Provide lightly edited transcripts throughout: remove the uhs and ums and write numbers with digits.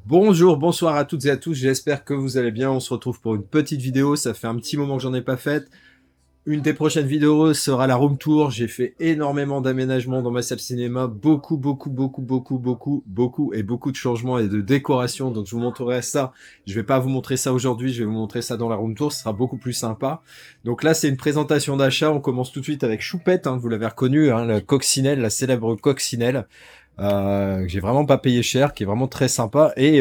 Bonjour, bonsoir à toutes et à tous, j'espère que vous allez bien. On se retrouve pour une petite vidéo, ça fait un petit moment que j'en ai pas faite. Une des prochaines vidéos sera la room tour. J'ai fait énormément d'aménagements dans ma salle cinéma, beaucoup de changements et de décorations. Donc je vous montrerai ça. Je vais pas vous montrer ça aujourd'hui, je vais vous montrer ça dans la room tour. Ce sera beaucoup plus sympa. Donc là, c'est une présentation d'achat. On commence tout de suite avec Choupette, hein, vous l'avez reconnu, hein, la coccinelle, la célèbre coccinelle, que j'ai vraiment pas payé cher, qui est vraiment très sympa. Et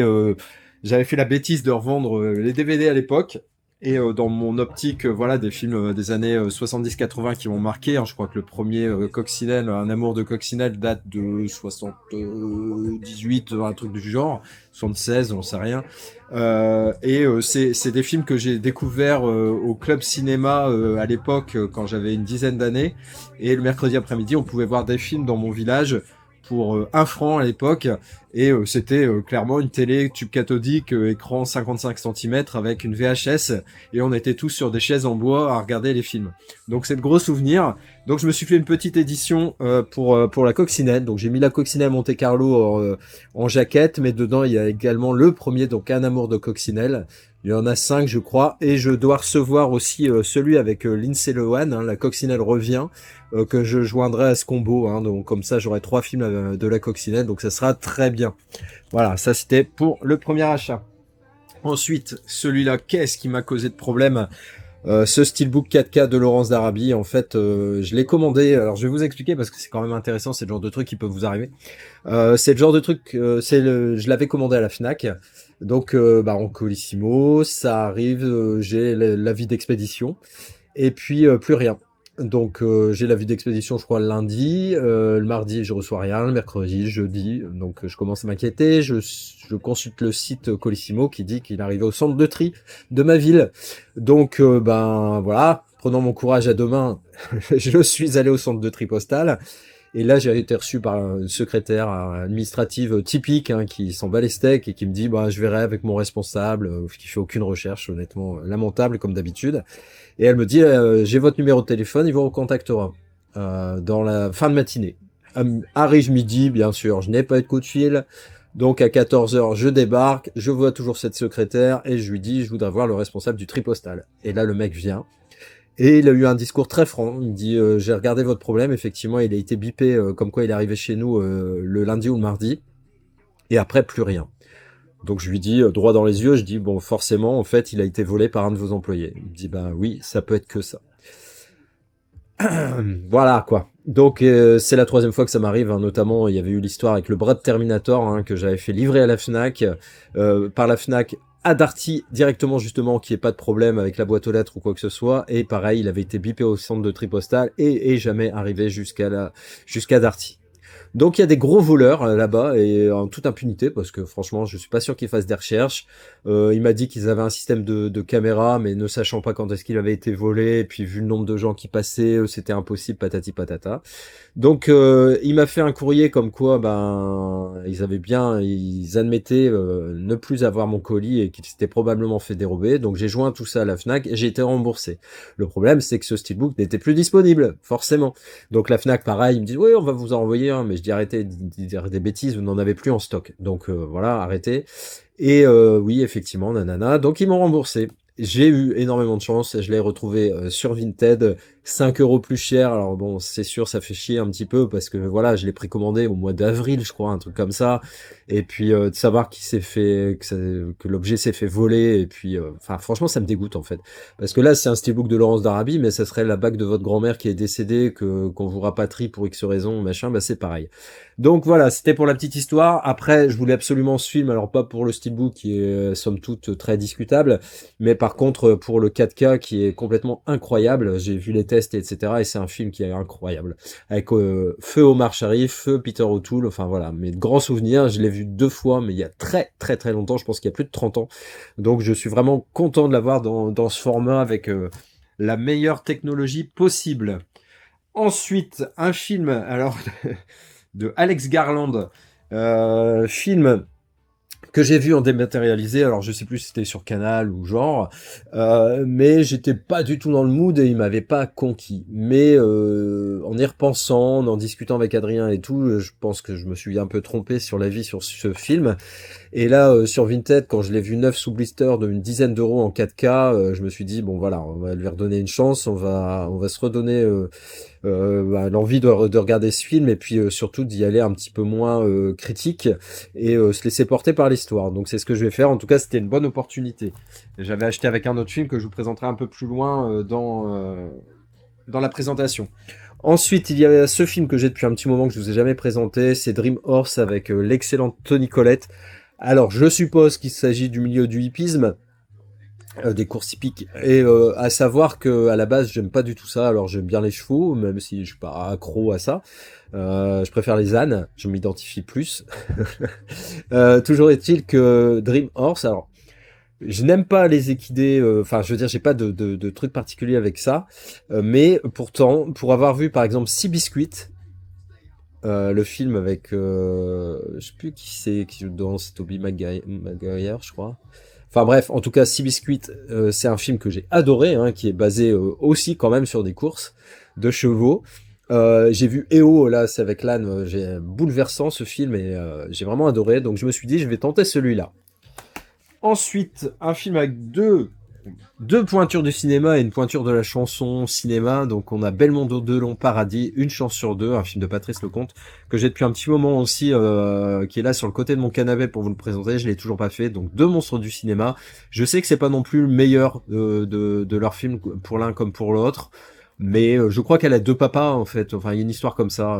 j'avais fait la bêtise de revendre les DVD à l'époque. Et dans mon optique, voilà, des films des années 70-80 qui m'ont marqué, hein, je crois que le premier Coccinelle, Un amour de Coccinelle, date de 78, un truc du genre, 76, on sait rien. C'est des films que j'ai découverts au club cinéma à l'époque, quand j'avais une dizaine d'années. Et le mercredi après-midi, on pouvait voir des films dans mon village pour 1 franc à l'époque, et c'était clairement une télé tube cathodique, écran 55 cm avec une VHS, et on était tous sur des chaises en bois à regarder les films. Donc c'est de gros souvenirs. Donc je me suis fait une petite édition pour la coccinelle. Donc j'ai mis la coccinelle Monte Carlo en jaquette, mais dedans il y a également le premier, donc Un amour de coccinelle. Il y en a 5 je crois, et je dois recevoir aussi celui avec Lindsay Lohan, hein, La coccinelle revient, que je joindrai à ce combo, hein, donc comme ça j'aurai 3 films de la coccinelle, donc ça sera très bien. Voilà, ça c'était pour le premier achat. Ensuite, celui-là, qu'est-ce qui m'a causé de problème? Ce Steelbook 4K de Laurence d'Arabie, en fait, je l'ai commandé. Alors, je vais vous expliquer parce que c'est quand même intéressant. C'est le genre de truc qui peut vous arriver. C'est le genre de truc, je l'avais commandé à la Fnac. Donc, en Colissimo, ça arrive. J'ai l'avis d'expédition et puis plus rien. Donc j'ai l'avis d'expédition, je crois, le lundi, le mardi je reçois rien, le mercredi, jeudi, donc je commence à m'inquiéter, je consulte le site Colissimo qui dit qu'il arrivait au centre de tri de ma ville. Donc voilà, prenant mon courage à deux mains, je suis allé au centre de tri postal. Et là, j'ai été reçu par une secrétaire administrative typique, hein, qui s'en bat les steaks et qui me dit, je verrai avec mon responsable, qui fait aucune recherche, honnêtement, lamentable comme d'habitude. Et elle me dit, j'ai votre numéro de téléphone, il vous recontactera dans la fin de matinée. Arrive midi, bien sûr, je n'ai pas eu de coup de fil. Donc à 14h, je débarque, je vois toujours cette secrétaire et je lui dis, je voudrais voir le responsable du tri postal. Et là, le mec vient. Et il a eu un discours très franc. Il me dit, j'ai regardé votre problème. Effectivement, il a été bipé comme quoi il est arrivé chez nous le lundi ou le mardi. Et après, plus rien. Donc je lui dis, droit dans les yeux, je dis, bon, forcément, en fait, il a été volé par un de vos employés. Il me dit, oui, ça peut être que ça. Voilà, quoi. Donc c'est la 3e fois que ça m'arrive, hein. Notamment il y avait eu l'histoire avec le bras de Terminator, hein, que j'avais fait livrer à la Fnac, par la Fnac à Darty directement, justement, qu'il n'y ait pas de problème avec la boîte aux lettres ou quoi que ce soit. Et pareil, il avait été bipé au centre de tri postal et jamais arrivé jusqu'à Darty. Donc il y a des gros voleurs là-bas, et en toute impunité, parce que franchement je suis pas sûr qu'ils fassent des recherches. Il m'a dit qu'ils avaient un système de caméra, mais ne sachant pas quand est-ce qu'il avait été volé, et puis vu le nombre de gens qui passaient, c'était impossible, patati patata. Donc il m'a fait un courrier comme quoi ils admettaient ne plus avoir mon colis et qu'il s'était probablement fait dérober. Donc j'ai joint tout ça à la Fnac et j'ai été remboursé. Le problème, c'est que ce steelbook n'était plus disponible, forcément. Donc la Fnac, pareil, ils me disent oui, on va vous en envoyer un, mais je dis arrêtez de dire des bêtises, vous n'en avez plus en stock. Donc voilà, arrêtez. Et oui, effectivement, nanana. Donc ils m'ont remboursé. J'ai eu énormément de chance, je l'ai retrouvé sur Vinted, 5 € plus cher. Alors bon, c'est sûr, ça fait chier un petit peu parce que voilà, je l'ai précommandé au mois d'avril, je crois, un truc comme ça. Et puis de savoir qu'il s'est fait, que l'objet s'est fait voler, et puis, franchement, ça me dégoûte en fait. Parce que là, c'est un steelbook de Laurence d'Arabie, mais ça serait la bague de votre grand-mère qui est décédée, qu'on vous rapatrie pour X raison, machin, c'est pareil. Donc voilà, c'était pour la petite histoire. Après, je voulais absolument ce film, alors pas pour le steelbook qui est somme toute très discutable, mais par contre pour le 4K qui est complètement incroyable. J'ai vu les tests, etc. Et c'est un film qui est incroyable. Avec feu Omar Sharif, feu Peter O'Toole, enfin voilà, mes grands souvenirs. Je l'ai vu 2 fois, mais il y a très très très longtemps, je pense qu'il y a plus de 30 ans. Donc je suis vraiment content de l'avoir dans ce format avec la meilleure technologie possible. Ensuite, un film, alors de Alex Garland, film que j'ai vu en dématérialisé. Alors je sais plus si c'était sur Canal ou genre, mais j'étais pas du tout dans le mood et il m'avait pas conquis. Mais en y repensant, en discutant avec Adrien et tout, je pense que je me suis un peu trompé sur l'avis sur ce film. Et là, sur Vinted, quand je l'ai vu neuf sous blister d'une dizaine d'euros en 4K, je me suis dit bon voilà, on va lui redonner une chance, on va se redonner l'envie de regarder ce film et puis surtout d'y aller un petit peu moins critique et se laisser porter par l'histoire. Donc c'est ce que je vais faire. En tout cas, c'était une bonne opportunité. J'avais acheté avec un autre film que je vous présenterai un peu plus loin dans la présentation. Ensuite, il y a ce film que j'ai depuis un petit moment que je vous ai jamais présenté, c'est Dream Horse avec l'excellente Toni Collette. Alors, je suppose qu'il s'agit du milieu du hippisme, des courses hippiques, et à savoir que à la base, j'aime pas du tout ça. Alors, j'aime bien les chevaux, même si je suis pas accro à ça. Je préfère les ânes, je m'identifie plus. Toujours est-il que Dream Horse, alors, je n'aime pas les équidés, enfin, je veux dire, j'ai pas de truc particulier avec ça, mais pourtant, pour avoir vu par exemple Seabiscuit, le film avec, je sais plus qui c'est qui joue dedans, c'est Tobey Maguire, je crois. Enfin bref, en tout cas, Seabiscuit, c'est un film que j'ai adoré, hein, qui est basé aussi quand même sur des courses de chevaux. J'ai vu EO, là, c'est avec l'âne, j'ai bouleversant ce film et j'ai vraiment adoré, donc je me suis dit, je vais tenter celui-là. Ensuite, un film avec deux pointures du cinéma et une pointure de la chanson cinéma. Donc on a Belmondo 2 Long Paradis, Une chance sur deux, un film de Patrice Lecomte, que j'ai depuis un petit moment aussi, qui est là sur le côté de mon canapé pour vous le présenter. Je l'ai toujours pas fait. Donc deux monstres du cinéma. Je sais que c'est pas non plus le meilleur de leur film pour l'un comme pour l'autre. Mais je crois qu'elle a deux papas en fait. Enfin, il y a une histoire comme ça.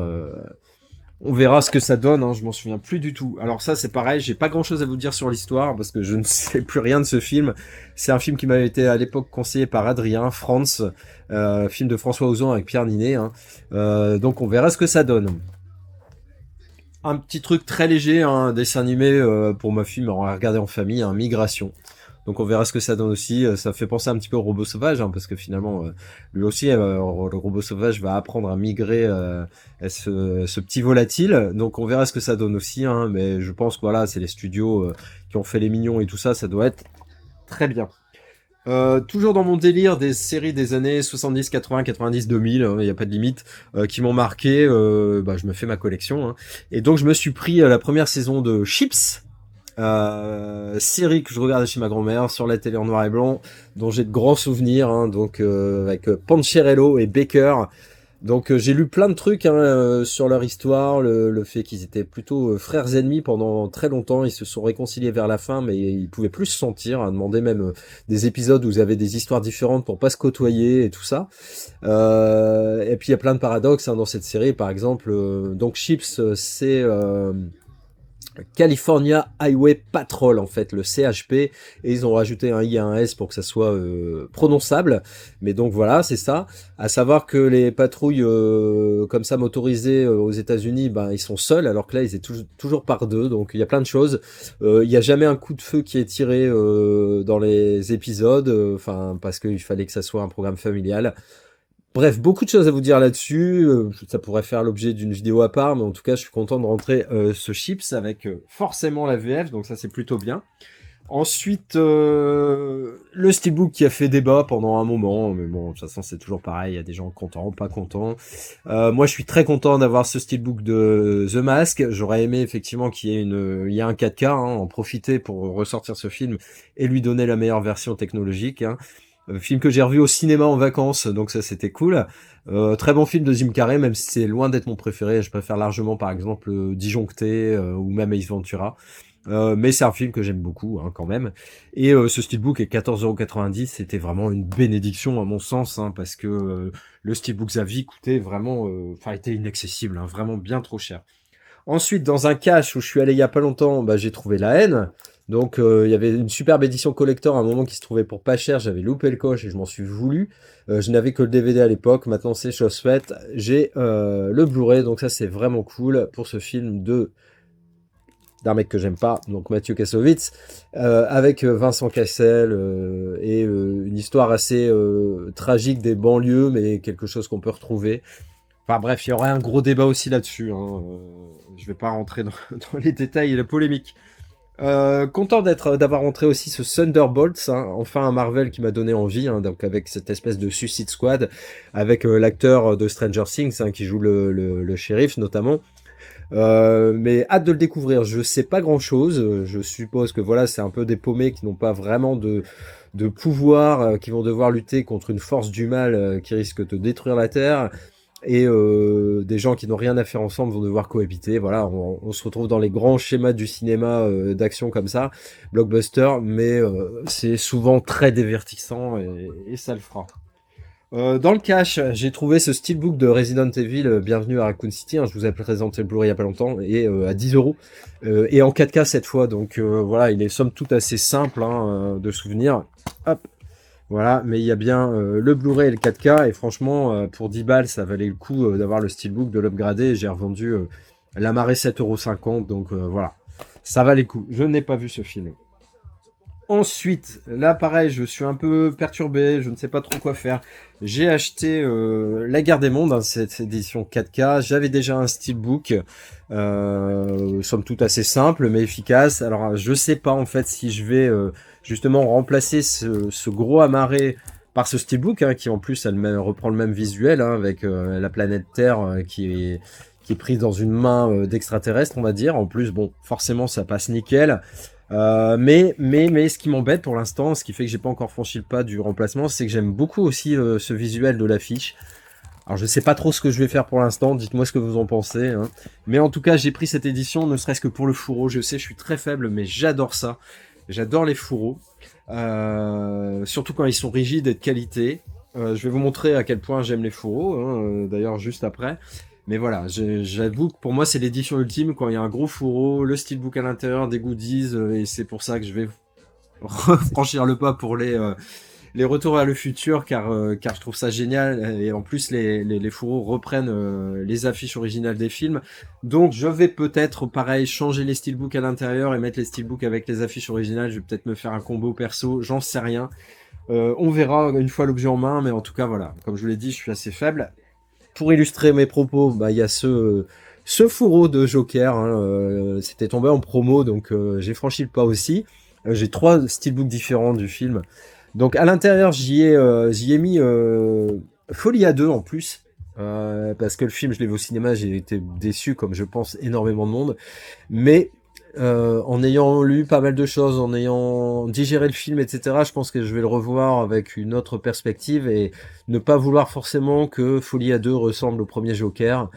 On verra ce que ça donne, hein, je m'en souviens plus du tout. Alors ça c'est pareil, j'ai pas grand chose à vous dire sur l'histoire parce que je ne sais plus rien de ce film. C'est un film qui m'avait été à l'époque conseillé par Adrien, France, film de François Ozon avec Pierre Ninet, hein. Donc on verra ce que ça donne. Un petit truc très léger, hein, un dessin animé pour ma fille, mais on va regarder en famille, hein, Migration. Donc on verra ce que ça donne aussi. Ça fait penser un petit peu au robot sauvage, hein, parce que finalement, lui aussi, le robot sauvage va apprendre à migrer à ce petit volatile. Donc on verra ce que ça donne aussi. Hein, mais je pense que voilà, c'est les studios qui ont fait les mignons et tout ça. Ça doit être très bien. Toujours dans mon délire des séries des années 70, 80, 90, 2000, il n'y a pas de limite, qui m'ont marqué, je me fais ma collection. Hein. Et donc je me suis pris la première saison de Chips, série que je regardais chez ma grand-mère sur la télé en noir et blanc, dont j'ai de grands souvenirs, hein, donc avec Pancherello et Baker. Donc j'ai lu plein de trucs, hein, sur leur histoire, le fait qu'ils étaient plutôt frères ennemis pendant très longtemps. Ils se sont réconciliés vers la fin, mais ils pouvaient plus se sentir. À demander même des épisodes où ils avaient des histoires différentes pour pas se côtoyer et tout ça. Et puis il y a plein de paradoxes, hein, dans cette série. Par exemple, donc Chips, c'est California Highway Patrol en fait, le CHP, et ils ont rajouté un I et un S pour que ça soit prononçable, mais donc voilà, c'est ça. À savoir que les patrouilles comme ça motorisées aux États-Unis, ben ils sont seuls, alors que là ils étaient toujours par deux, donc il y a plein de choses. Il y a jamais un coup de feu qui est tiré dans les épisodes, enfin parce qu'il fallait que ça soit un programme familial. Bref, beaucoup de choses à vous dire là-dessus. Ça pourrait faire l'objet d'une vidéo à part, mais en tout cas, je suis content de rentrer ce Chips avec forcément la VF, donc ça c'est plutôt bien. Ensuite, le steelbook qui a fait débat pendant un moment, mais bon, de toute façon c'est toujours pareil, il y a des gens contents, pas contents. Moi je suis très content d'avoir ce steelbook de The Mask. J'aurais aimé effectivement qu'il y ait il y a un 4K, hein, en profiter pour ressortir ce film et lui donner la meilleure version technologique, hein. Film que j'ai revu au cinéma en vacances, donc ça c'était cool. Très bon film de Jim Carrey, même si c'est loin d'être mon préféré. Je préfère largement par exemple Disjoncté ou même Ace Ventura. Mais c'est un film que j'aime beaucoup, hein, quand même. Et ce steelbook est 14,90 €. C'était vraiment une bénédiction à mon sens, hein, parce que le steelbook Xavi coûtait vraiment, était inaccessible, hein, vraiment bien trop cher. Ensuite, dans un cache où je suis allé il y a pas longtemps, j'ai trouvé La Haine. Donc il y avait une superbe édition collector à un moment qui se trouvait pour pas cher, j'avais loupé le coche et je m'en suis voulu. Je n'avais que le DVD à l'époque, maintenant c'est chose faite. J'ai le Blu-ray, donc ça c'est vraiment cool pour ce film d'un mec que j'aime pas, donc Mathieu Kassovitz, avec Vincent Cassel et une histoire assez tragique des banlieues, mais quelque chose qu'on peut retrouver. Enfin bref, il y aurait un gros débat aussi là-dessus, hein. Je vais pas rentrer dans les détails et la polémique. Content d'avoir rentré aussi ce Thunderbolts, hein, enfin un Marvel qui m'a donné envie, hein, donc avec cette espèce de Suicide Squad, avec l'acteur de Stranger Things, hein, qui joue le shérif notamment. Mais hâte de le découvrir. Je sais pas grand chose. Je suppose que voilà, c'est un peu des paumés qui n'ont pas vraiment de pouvoir, qui vont devoir lutter contre une force du mal qui risque de détruire la Terre. Et des gens qui n'ont rien à faire ensemble vont devoir cohabiter. Voilà, on se retrouve dans les grands schémas du cinéma d'action comme ça, blockbuster, mais c'est souvent très divertissant et ça le fera. Dans le cash, j'ai trouvé ce steelbook de Resident Evil, Bienvenue à Raccoon City, hein, je vous ai présenté le Blu-ray il y a pas longtemps, et à 10 €, et en 4K cette fois, donc voilà, il est somme toute assez simple, hein, de souvenir. Hop, voilà, mais il y a bien le Blu-ray et le 4K, et franchement, pour 10 balles, ça valait le coup d'avoir le steelbook, de l'upgrader, et j'ai revendu la marée 7,50 €, donc voilà, ça valait le coup. Je n'ai pas vu ce film. Ensuite, là pareil, je suis un peu perturbé, je ne sais pas trop quoi faire. J'ai acheté La Guerre des Mondes, hein, cette édition 4K. J'avais déjà un steelbook, somme toute assez simple mais efficace. Alors je sais pas en fait si je vais justement remplacer ce gros amarré par ce steelbook, hein, qui en plus reprend le même visuel, hein, avec la planète Terre qui est prise dans une main d'extraterrestre, on va dire. En plus, bon, forcément ça passe nickel. Mais ce qui m'embête pour l'instant, ce qui fait que j'ai pas encore franchi le pas du remplacement, c'est que j'aime beaucoup aussi ce visuel de l'affiche. Alors je sais pas trop ce que je vais faire pour l'instant, dites-moi ce que vous en pensez, hein. Mais en tout cas, j'ai pris cette édition, ne serait-ce que pour le fourreau. Je sais, je suis très faible, mais j'adore ça. J'adore les fourreaux, surtout quand ils sont rigides et de qualité. Je vais vous montrer à quel point j'aime les fourreaux, hein, d'ailleurs juste après. Mais voilà, j'avoue que pour moi c'est l'édition ultime quand il y a un gros fourreau, le steelbook à l'intérieur, des goodies, et c'est pour ça que je vais franchir le pas pour les retours vers le futur, car je trouve ça génial, et en plus les fourreaux reprennent les affiches originales des films. Donc je vais peut-être pareil changer les steelbooks à l'intérieur et mettre les steelbooks avec les affiches originales. Je vais peut-être me faire un combo perso, j'en sais rien. On verra une fois l'objet en main, mais en tout cas voilà, comme je vous l'ai dit, je suis assez faible. Pour illustrer mes propos, bah il y a ce fourreau de Joker, hein, c'était tombé en promo, donc j'ai franchi le pas aussi. J'ai 3 steelbooks différents du film. Donc à l'intérieur, j'y ai mis Folie à 2 en plus. Parce que le film, je l'ai vu au cinéma, j'ai été déçu, comme je pense énormément de monde. Mais en ayant lu pas mal de choses, en ayant digéré le film, etc., je pense que je vais le revoir avec une autre perspective et ne pas vouloir forcément que Folie à 2 ressemble au premier Joker.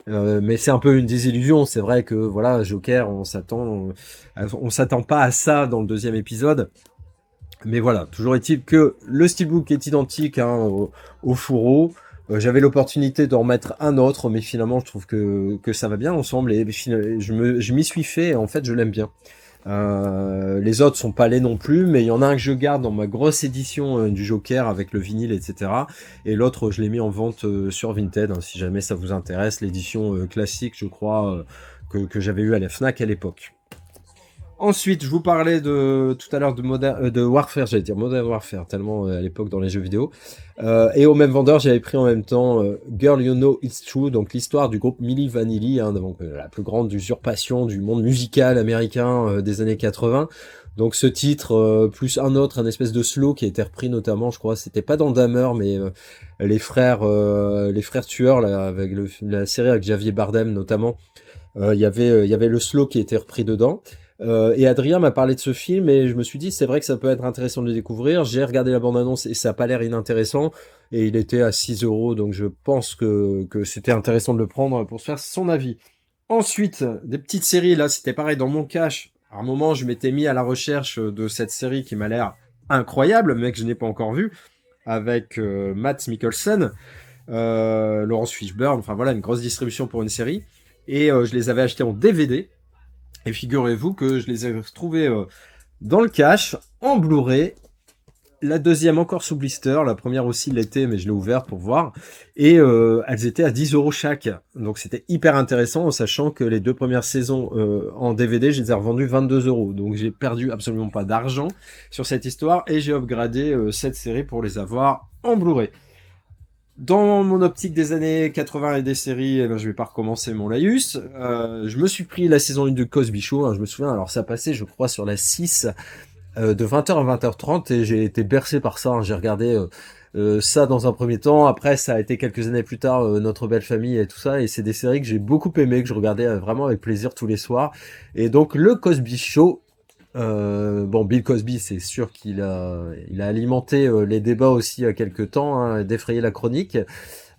Mais c'est un peu une désillusion. C'est vrai que voilà, Joker, on s'attend pas à ça dans le deuxième épisode. Mais voilà, toujours est-il que le steelbook est identique, hein, au fourreau. J'avais l'opportunité d'en remettre un autre, mais finalement je trouve que ça va bien ensemble et je m'y suis fait et en fait je l'aime bien. Les autres sont pas laids non plus, mais il y en a un que je garde dans ma grosse édition du Joker avec le vinyle, etc. Et l'autre je l'ai mis en vente sur Vinted, hein, si jamais ça vous intéresse, l'édition classique je crois que j'avais eu à la Fnac à l'époque. Ensuite, je vous parlais tout à l'heure de Warfare, j'allais dire Modern Warfare, tellement à l'époque dans les jeux vidéo. Et au même vendeur, j'avais pris en même temps Girl You Know It's True, donc l'histoire du groupe Milli Vanilli, hein, donc la plus grande usurpation du monde musical américain des années 80. Donc ce titre, plus un autre, un espèce de slow qui a été repris notamment, je crois, c'était pas dans Dahmer, mais les frères tueurs, là, avec la série avec Javier Bardem notamment. Il y avait le slow qui était repris dedans. Et Adrien m'a parlé de ce film et je me suis dit c'est vrai que ça peut être intéressant de le découvrir. J'ai regardé la bande-annonce et ça a pas l'air inintéressant et il était à 6 € donc je pense que c'était intéressant de le prendre pour se faire son avis. Ensuite, des petites séries, là c'était pareil dans mon cache. À un moment je m'étais mis à la recherche de cette série qui m'a l'air incroyable mais que je n'ai pas encore vue avec Matt Mikkelsen, Laurence Fishburne, enfin voilà une grosse distribution pour une série et je les avais achetés en DVD. Et figurez-vous que je les ai retrouvés dans le cache, en Blu-ray. La deuxième encore sous blister, la première aussi l'était, mais je l'ai ouverte pour voir. Et elles étaient à 10 € chaque. Donc c'était hyper intéressant, en sachant que les 2 premières saisons en DVD, je les ai revendues 22 €. Donc j'ai perdu absolument pas d'argent sur cette histoire et j'ai upgradé cette série pour les avoir en Blu-ray. Dans mon optique des années 80 et des séries, eh ben, je vais pas recommencer mon laïus. Je me suis pris la saison 1 de Cosby Show, hein, je me souviens, alors ça passait, je crois, sur la 6, de 20h à 20h30, et j'ai été bercé par ça, hein. J'ai regardé ça dans un premier temps, après ça a été quelques années plus tard, Notre Belle Famille et tout ça, et c'est des séries que j'ai beaucoup aimé, que je regardais vraiment avec plaisir tous les soirs. Et donc le Cosby Show, bon, Bill Cosby, c'est sûr il a alimenté les débats aussi il y a quelques temps, hein, défrayé la chronique.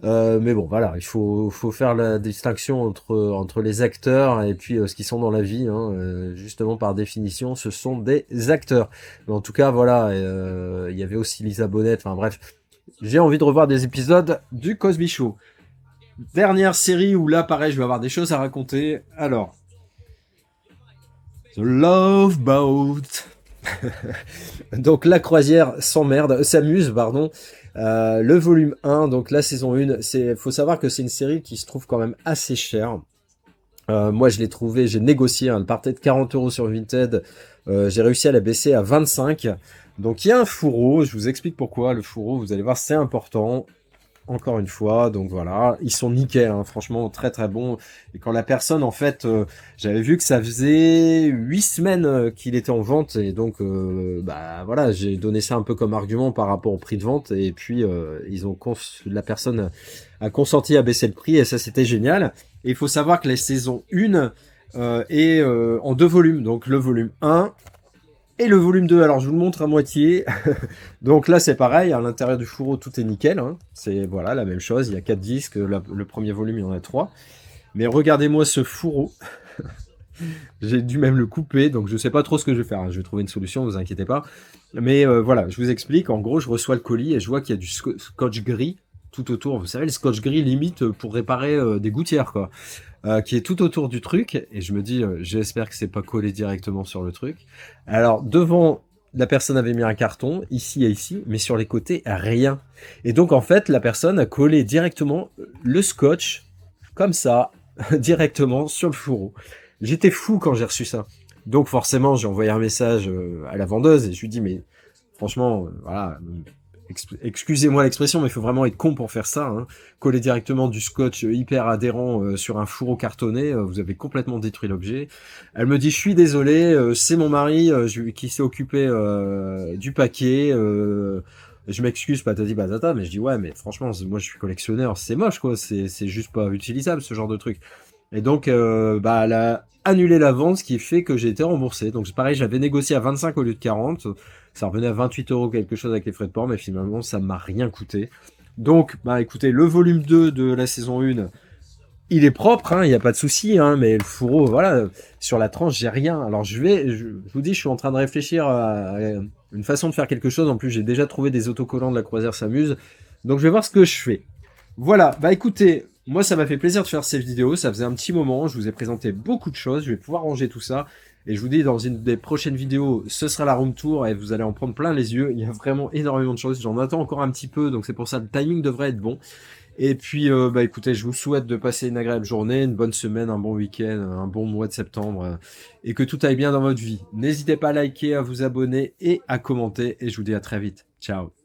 Mais bon, voilà, faut faire la distinction entre les acteurs et puis ce qu'ils sont dans la vie, hein. Justement, par définition, ce sont des acteurs. Mais en tout cas, voilà, il y avait aussi Lisa Bonet. Enfin bref, j'ai envie de revoir des épisodes du Cosby Show. Dernière série où là, pareil, je vais avoir des choses à raconter. Alors, The Love Boat. Donc la croisière s'amuse, pardon. Le volume 1, donc la saison 1, faut savoir que c'est une série qui se trouve quand même assez chère. Moi je l'ai trouvé, j'ai négocié, hein, elle partait de 40 € sur Vinted, j'ai réussi à la baisser à 25. Donc il y a un fourreau, je vous explique pourquoi. Le fourreau, vous allez voir, c'est important. Encore une fois, donc voilà, ils sont nickel, hein, franchement très très bons. Et quand la personne, en fait, j'avais vu que ça faisait 8 semaines qu'il était en vente, et donc bah voilà, j'ai donné ça un peu comme argument par rapport au prix de vente, et puis la personne a consenti à baisser le prix, et ça c'était génial. Et il faut savoir que la saison 1 est en 2 volumes, donc le volume 1 et le volume 2, alors je vous le montre à moitié. Donc là c'est pareil, à l'intérieur du fourreau tout est nickel, hein. C'est voilà la même chose, il y a 4 disques, le premier volume il y en a 3. Mais regardez-moi ce fourreau. J'ai dû même le couper, donc je sais pas trop ce que je vais faire, hein. Je vais trouver une solution, vous inquiétez pas. Mais voilà, je vous explique, en gros je reçois le colis et je vois qu'il y a du scotch gris tout autour. Vous savez, le scotch gris limite pour réparer des gouttières, quoi. Qui est tout autour du truc, et je me dis, j'espère que c'est pas collé directement sur le truc. Alors, devant, la personne avait mis un carton, ici et ici, mais sur les côtés, rien. Et donc, en fait, la personne a collé directement le scotch, comme ça, directement sur le fourreau. J'étais fou quand j'ai reçu ça. Donc, forcément, j'ai envoyé un message à la vendeuse, et je lui dis, mais franchement, voilà, excusez-moi l'expression, mais il faut vraiment être con pour faire ça, hein. Coller directement du scotch hyper adhérent sur un fourreau cartonné, vous avez complètement détruit l'objet. Elle me dit, je suis désolé, c'est mon mari qui s'est occupé du paquet. Je m'excuse, patati patata, mais je dis, ouais, mais franchement, moi je suis collectionneur, c'est moche, quoi, c'est juste pas utilisable ce genre de truc. Et donc, bah, elle a annulé la vente, ce qui fait que j'ai été remboursé. Donc c'est pareil, j'avais négocié à 25 au lieu de 40. Ça revenait à 28 € quelque chose avec les frais de port, mais finalement, ça m'a rien coûté. Donc, bah écoutez, le volume 2 de la saison 1, il est propre, hein, il n'y a pas de souci, hein, mais le fourreau, voilà, sur la tranche, j'ai rien. Alors je vous dis, je suis en train de réfléchir à une façon de faire quelque chose. En plus, j'ai déjà trouvé des autocollants de la croisière s'amuse. Donc je vais voir ce que je fais. Voilà, bah écoutez, moi ça m'a fait plaisir de faire ces vidéos, ça faisait un petit moment, je vous ai présenté beaucoup de choses, je vais pouvoir ranger tout ça, et je vous dis, dans une des prochaines vidéos, ce sera la room tour, et vous allez en prendre plein les yeux, il y a vraiment énormément de choses, j'en attends encore un petit peu, donc c'est pour ça le timing devrait être bon. Et puis, bah écoutez, je vous souhaite de passer une agréable journée, une bonne semaine, un bon week-end, un bon mois de septembre, et que tout aille bien dans votre vie. N'hésitez pas à liker, à vous abonner et à commenter, et je vous dis à très vite. Ciao.